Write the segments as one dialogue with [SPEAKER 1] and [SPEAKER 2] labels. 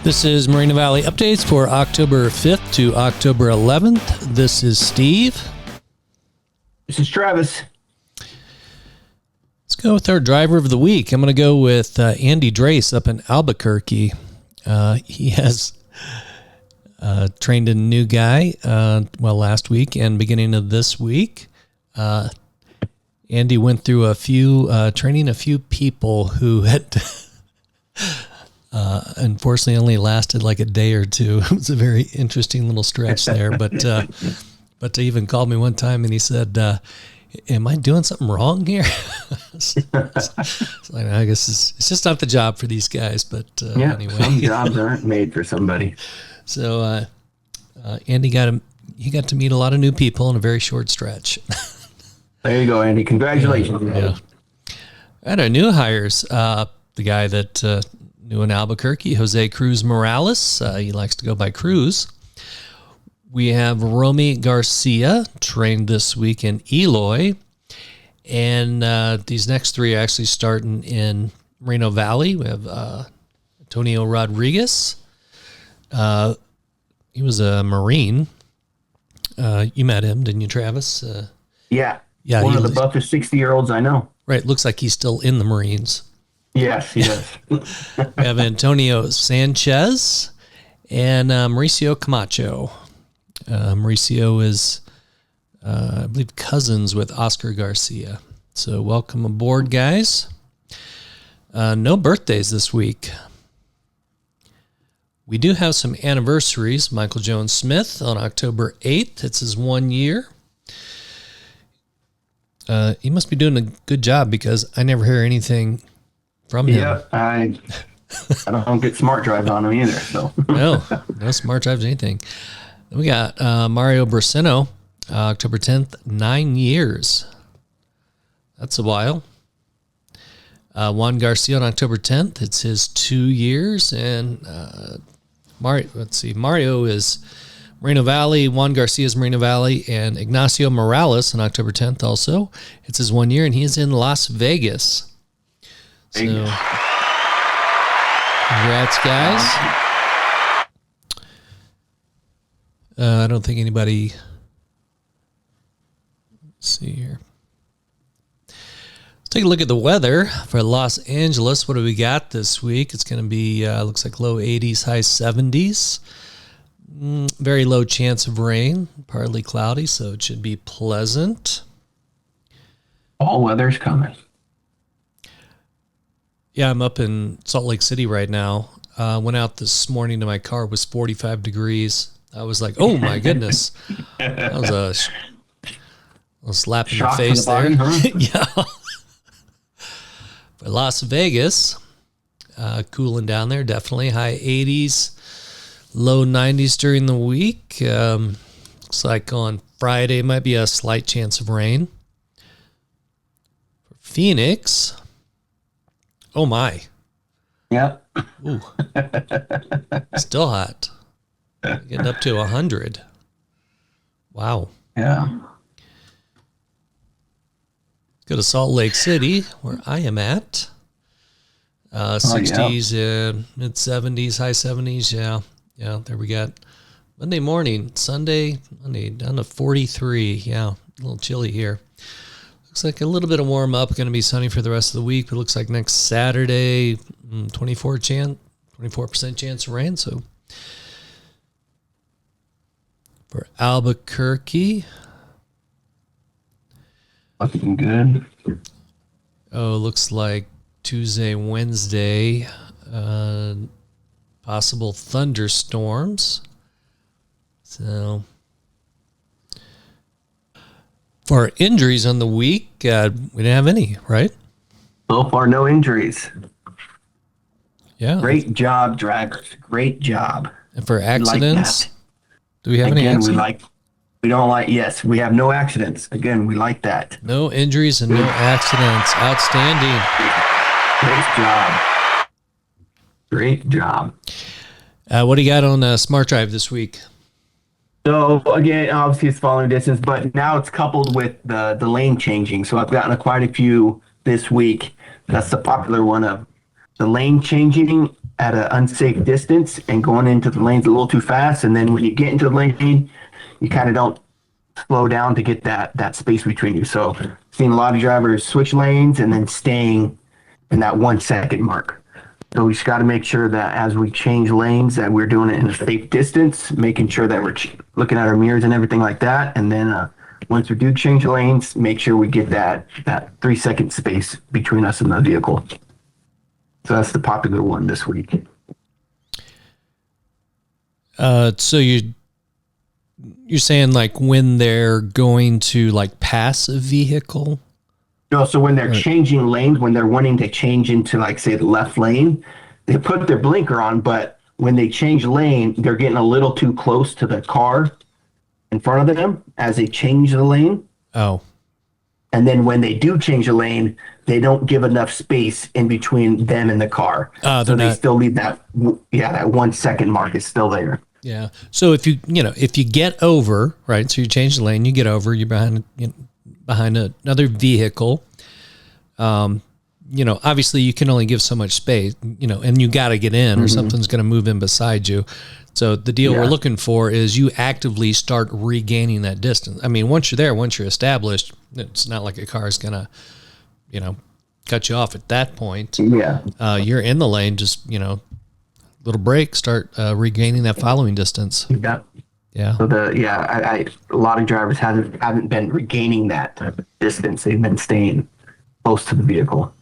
[SPEAKER 1] This is Moreno Valley Updates for October 5th to October 11th. This is Steve.
[SPEAKER 2] This is Travis.
[SPEAKER 1] Let's go with our driver of the week. I'm going to go with Andy Drace up in Albuquerque. He has trained a new guy, last week and beginning of this week. Andy went through training a few people who had unfortunately only lasted like a day or two. It was a very interesting little stretch there, but he even called me one time and he said, am I doing something wrong here? So I guess it's just not the job for these guys, but anyway.
[SPEAKER 2] Some jobs aren't made for somebody.
[SPEAKER 1] So Andy got to meet a lot of new people in a very short stretch.
[SPEAKER 2] There you go, Andy. Congratulations.
[SPEAKER 1] Yeah. And our new hires, the guy that new in Albuquerque, Jose Cruz Morales. He likes to go by Cruz. We have Romy Garcia, trained this week in Eloy. And these next three are actually starting in Moreno Valley. We have Antonio Rodriguez. He was a Marine. You met him, didn't you, Travis?
[SPEAKER 2] Yeah. One of the buffest 60-year-olds I know.
[SPEAKER 1] Right. Looks like he's still in the Marines.
[SPEAKER 2] Yes, he does.
[SPEAKER 1] We have Antonio Sanchez and Mauricio Camacho. Mauricio is, I believe, cousins with Oscar Garcia. So welcome aboard, guys. No birthdays this week. We do have some anniversaries. Michael Jones Smith on October 8th. It's his 1 year. He must be doing a good job because I never hear anything from him.
[SPEAKER 2] Yeah, I don't get smart drives on him either. So
[SPEAKER 1] no smart drives, anything. Then we got Mario Bracino, October 10th, 9 years. That's a while. Juan Garcia on October 10th. It's his 2 years. And Mario is Moreno Valley, Juan Garcia is Moreno Valley, and Ignacio Morales on October 10th also. It's his 1 year, and he is in Las Vegas. So, congrats, guys. I don't think anybody... Let's see here. Let's take a look at the weather for Los Angeles. What do we got this week? It's going to be, looks like low 80s, high 70s. Very low chance of rain, partly cloudy, so it should be pleasant.
[SPEAKER 2] All weather's coming.
[SPEAKER 1] Yeah, I'm up in Salt Lake City right now. Went out this morning to my car, it was 45 degrees. I was like, oh my goodness. That was a slap in the face there. Body, huh? Yeah. For Las Vegas, cooling down there, definitely. High 80s, low 90s during the week. Looks like on Friday might be a slight chance of rain. For Phoenix, oh my.
[SPEAKER 2] Yep.
[SPEAKER 1] Ooh. Still hot. Getting up to 100. Wow.
[SPEAKER 2] Yeah.
[SPEAKER 1] Go to Salt Lake City, where I am at. 60s, mid 70s, high 70s. Yeah, there we got Monday morning, Monday down to 43. Yeah, a little chilly here. Looks like a little bit of warm up. Going to be sunny for the rest of the week. But it looks like next Saturday, 24% chance of rain. So for Albuquerque,
[SPEAKER 2] looking good.
[SPEAKER 1] Oh, looks like Tuesday, Wednesday, possible thunderstorms. So for our injuries on the week, we didn't have any, right?
[SPEAKER 2] So far, no injuries.
[SPEAKER 1] Yeah.
[SPEAKER 2] Great job, drivers. Great job.
[SPEAKER 1] And for accidents, do we have any accidents?
[SPEAKER 2] Yes, we have no accidents. Again, we like that.
[SPEAKER 1] No injuries and no accidents. Outstanding.
[SPEAKER 2] Great job.
[SPEAKER 1] What do you got on Smart Drive this week?
[SPEAKER 2] So again, obviously it's following distance, but now it's coupled with the lane changing. So I've gotten quite a few this week. That's the popular one of the lane changing at an unsafe distance and going into the lanes a little too fast. And then when you get into the lane, you kind of don't slow down to get that space between you. So seeing a lot of drivers switch lanes and then staying in that 1 second mark. So we just got to make sure that as we change lanes, that we're doing it in a safe distance, making sure that we're looking at our mirrors and everything like that. And then once we do change lanes, make sure we get that 3 second space between us and the vehicle. So that's the popular one this week.
[SPEAKER 1] So you're saying like when they're going to like pass a vehicle?
[SPEAKER 2] No, so when they're changing lanes, when they're wanting to change into like say the left lane, they put their blinker on, but when they change lane, they're getting a little too close to the car in front of them as they change the lane.
[SPEAKER 1] Oh.
[SPEAKER 2] And then when they do change the lane, they don't give enough space in between them and the car. So they still leave that 1 second mark is still there.
[SPEAKER 1] Yeah. So if you get over, right? So you change the lane, you get over, you're behind another vehicle. Obviously you can only give so much space, and you got to get in or something's going to move in beside you. So the deal we're looking for is you actively start regaining that distance. I mean, once you're there, once you're established, it's not like a car is going to, cut you off at that point.
[SPEAKER 2] Yeah.
[SPEAKER 1] You're in the lane, just, little break, start regaining that following distance. Yeah.
[SPEAKER 2] So a lot of drivers haven't been regaining that distance. They've been staying close to the vehicle.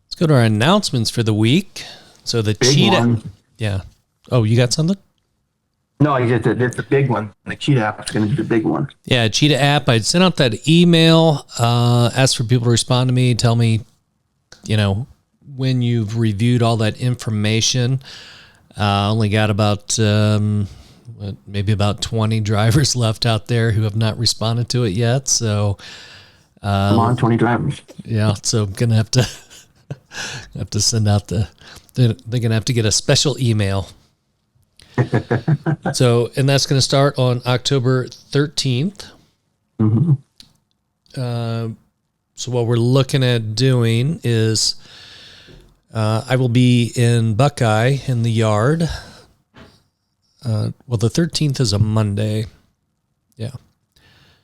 [SPEAKER 1] Let's go to our announcements for the week. So the
[SPEAKER 2] big
[SPEAKER 1] Cheetah.
[SPEAKER 2] One.
[SPEAKER 1] Yeah. Oh, you got something?
[SPEAKER 2] No, it's a big one. The Cheetah app is going to be the big one.
[SPEAKER 1] Yeah, Cheetah app. I'd sent out that email, asked for people to respond to me, tell me, when you've reviewed all that information. Only got about maybe about 20 drivers left out there who have not responded to it yet. So
[SPEAKER 2] come on, 20 drivers.
[SPEAKER 1] Yeah, so I'm gonna have to send out they're gonna have to get a special email. So, and that's gonna start on October 13th.
[SPEAKER 2] Mm-hmm.
[SPEAKER 1] So what we're looking at doing is I will be in Buckeye in the yard. The 13th is a Monday. Yeah.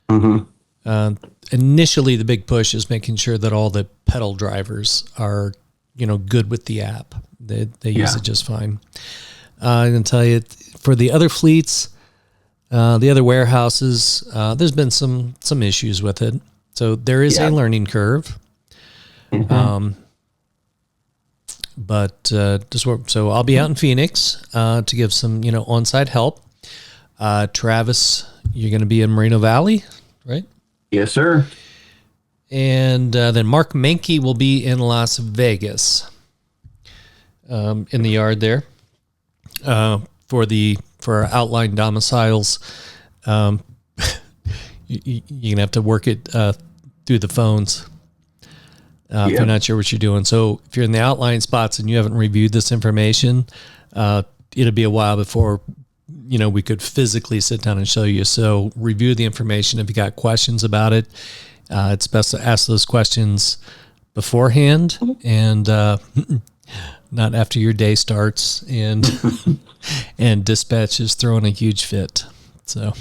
[SPEAKER 2] Mm-hmm.
[SPEAKER 1] Initially, the big push is making sure that all the pedal drivers are, good with the app. They use it just fine. I'm going to tell you, for the other fleets, the other warehouses, there's been some issues with it. So there is a learning curve.
[SPEAKER 2] Mm-hmm.
[SPEAKER 1] But so I'll be out in Phoenix to give some, on-site help. Travis, you're going to be in Moreno Valley, right?
[SPEAKER 2] Yes, sir.
[SPEAKER 1] And then Mark Menke will be in Las Vegas, in the yard there, for our outline domiciles. You're gonna have to work it through the phones. If you're not sure what you're doing. So if you're in the outline spots and you haven't reviewed this information, it'll be a while before, we could physically sit down and show you. So review the information. If you got questions about it, it's best to ask those questions beforehand and not after your day starts and and dispatch is throwing a huge fit. So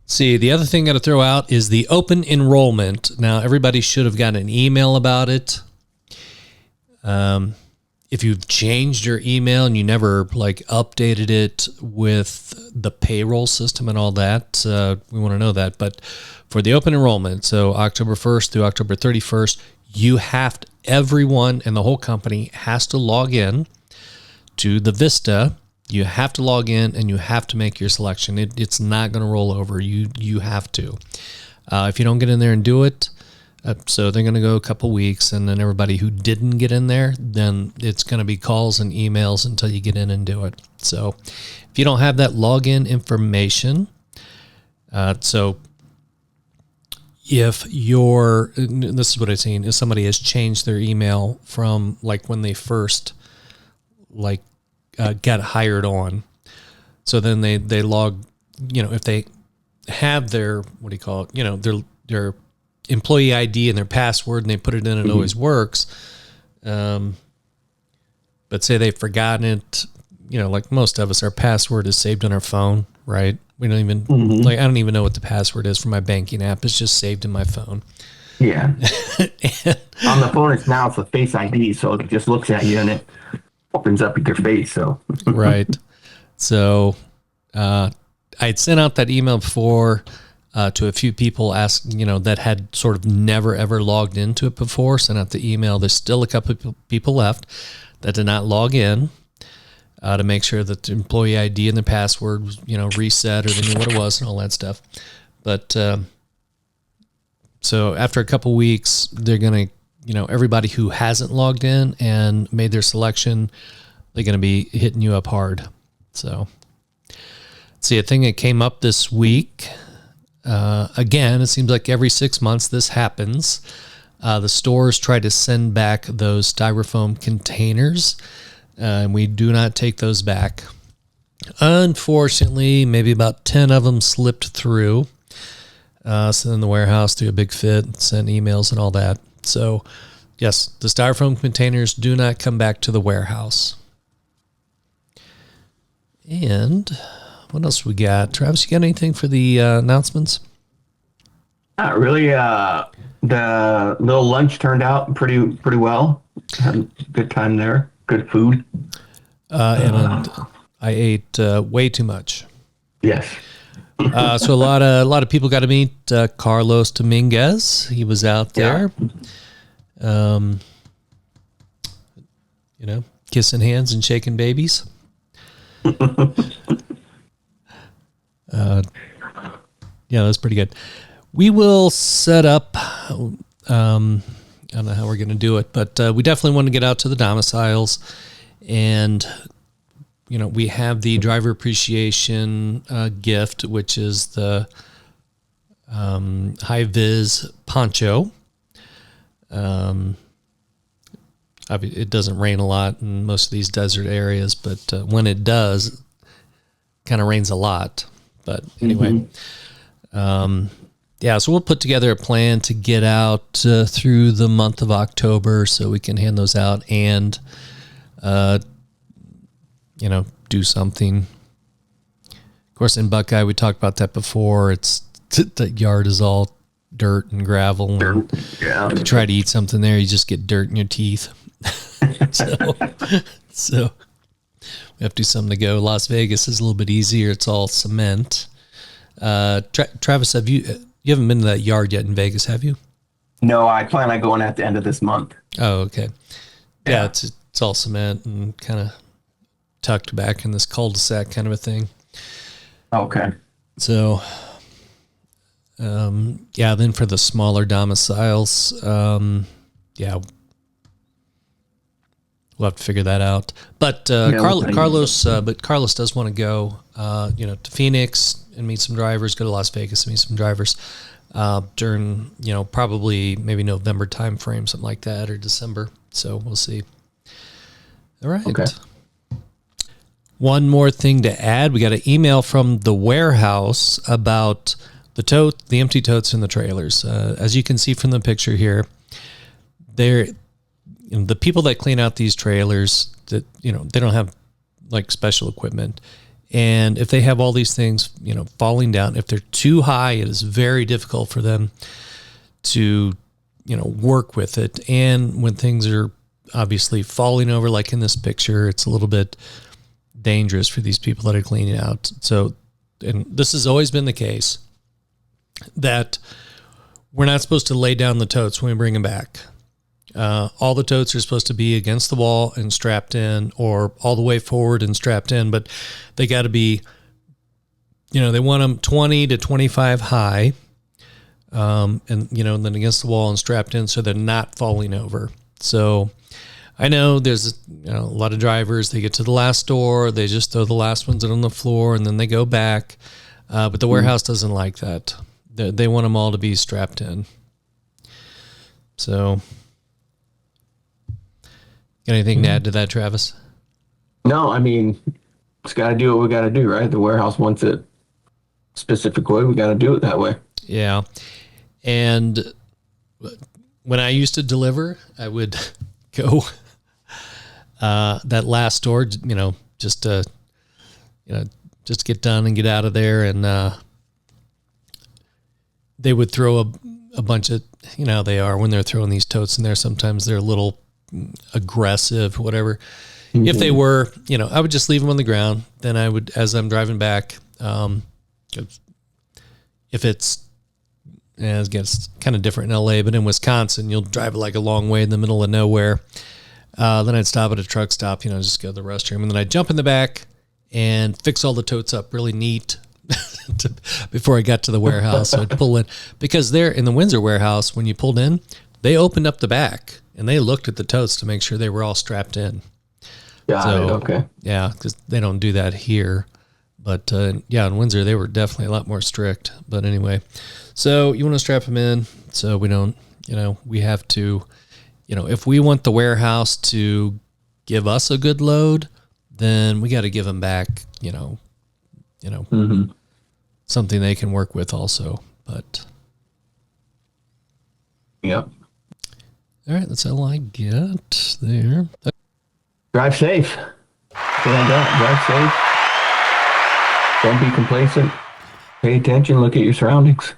[SPEAKER 1] see, the other thing I got to throw out is the open enrollment. Now, everybody should have gotten an email about it. If you've changed your email and you never updated it with the payroll system and all that, we want to know that. But for the open enrollment, so October 1st through October 31st, everyone in the whole company has to log in to the Vista. You have to log in and you have to make your selection. It's not going to roll over. You have to. If you don't get in there and do it, so they're going to go a couple weeks, and then everybody who didn't get in there, then it's going to be calls and emails until you get in and do it. So if you don't have that login information, so if this is what I've seen, if somebody has changed their email from when they first got hired on. So then they log, if they have their, what do you call it? Their employee ID and their password and they put it in, it always works. but say they've forgotten it, like most of us, our password is saved on our phone, right? We don't even, I don't even know what the password is for my banking app. It's just saved in my phone.
[SPEAKER 2] Yeah. On the phone, it's a Face ID, so it just looks at you and it opens up your face. So
[SPEAKER 1] Right. So I'd sent out that email before to a few people that had sort of never ever logged into it before. Sent out the email. There's still a couple of people left that did not log in to make sure that the employee ID and the password was reset, or they knew what it was and all that stuff. But so after a couple weeks, they're going to, everybody who hasn't logged in and made their selection, they're going to be hitting you up hard. So, see, a thing that came up this week, again, it seems like every 6 months this happens. The stores try to send back those styrofoam containers, and we do not take those back. Unfortunately, maybe about 10 of them slipped through. Sent in the warehouse, threw a big fit, sent emails and all that. So, yes, the styrofoam containers do not come back to the warehouse. And what else we got? Travis, you got anything for the announcements?
[SPEAKER 2] not really. The little lunch turned out pretty well. Had a good time there. Good food.
[SPEAKER 1] And I ate way too much.
[SPEAKER 2] Yes.
[SPEAKER 1] So a lot of people got to meet Carlos Dominguez. He was out there, kissing hands and shaking babies. Yeah, that's pretty good. We will set up. I don't know how we're going to do it, but we definitely want to get out to the domiciles, and we have the driver appreciation gift, which is the high vis poncho. It doesn't rain a lot in most of these desert areas, but when it does, it kind of rains a lot. But anyway, so we'll put together a plan to get out through the month of October so we can hand those out and, do something. Of course, in Buckeye, we talked about that before. The yard is all dirt and gravel. And
[SPEAKER 2] Yeah.
[SPEAKER 1] if you try to eat something there, you just get dirt in your teeth. So we have to do something to go. Las Vegas is a little bit easier. It's all cement. Travis, you haven't been to that yard yet in Vegas, have you?
[SPEAKER 2] No, I plan on going at the end of this month.
[SPEAKER 1] Oh, okay. Yeah, it's all cement and kind of tucked back in this cul-de-sac kind of a thing.
[SPEAKER 2] Okay.
[SPEAKER 1] So, then for the smaller domiciles, we'll have to figure that out. But Carlos does want to go, to Phoenix and meet some drivers, go to Las Vegas and meet some drivers during, probably maybe November time frame, something like that, or December. So we'll see. All right.
[SPEAKER 2] Okay.
[SPEAKER 1] One more thing to add. We got an email from the warehouse about the empty totes in the trailers. As you can see from the picture here, the people that clean out these trailers, that they don't have like special equipment, and if they have all these things falling down, if they're too high, it is very difficult for them to work with it. And when things are obviously falling over, like in this picture, it's a little bit dangerous for these people that are cleaning out. So, and this has always been the case, that we're not supposed to lay down the totes when we bring them back. All the totes are supposed to be against the wall and strapped in, or all the way forward and strapped in, but they got to be, they want them 20 to 25 high, and then against the wall and strapped in so they're not falling over. So I know there's a lot of drivers, they get to the last door, they just throw the last ones on the floor and then they go back. But the warehouse doesn't like that. They want them all to be strapped in. So, got anything to add to that, Travis?
[SPEAKER 2] No, I mean, just got to do what we got to do, right? The warehouse wants it a specific way. We got to do it that way.
[SPEAKER 1] Yeah. And when I used to deliver, I would go that last store, just to, just get done and get out of there. And they would throw a bunch of, they are when they're throwing these totes in there, sometimes they're a little aggressive, whatever. Mm-hmm. If they were, I would just leave them on the ground. Then I would, as I'm driving back, if it's kind of different in LA, but in Wisconsin, you'll drive like a long way in the middle of nowhere. Then I'd stop at a truck stop, just go to the restroom, and then I'd jump in the back and fix all the totes up really neat before I got to the warehouse. So I'd pull in, because there in the Windsor warehouse, when you pulled in, they opened up the back and they looked at the totes to make sure they were all strapped in.
[SPEAKER 2] Okay.
[SPEAKER 1] Yeah, because they don't do that here. But in Windsor, they were definitely a lot more strict. But anyway, so you want to strap them in so we don't, we have to, if we want the warehouse to give us a good load, then we got to give them back,
[SPEAKER 2] mm-hmm.
[SPEAKER 1] something they can work with also. But
[SPEAKER 2] yep.
[SPEAKER 1] All right, that's all I get there.
[SPEAKER 2] Drive safe. That's what I got. Drive safe. Don't be complacent. Pay attention. Look at your surroundings.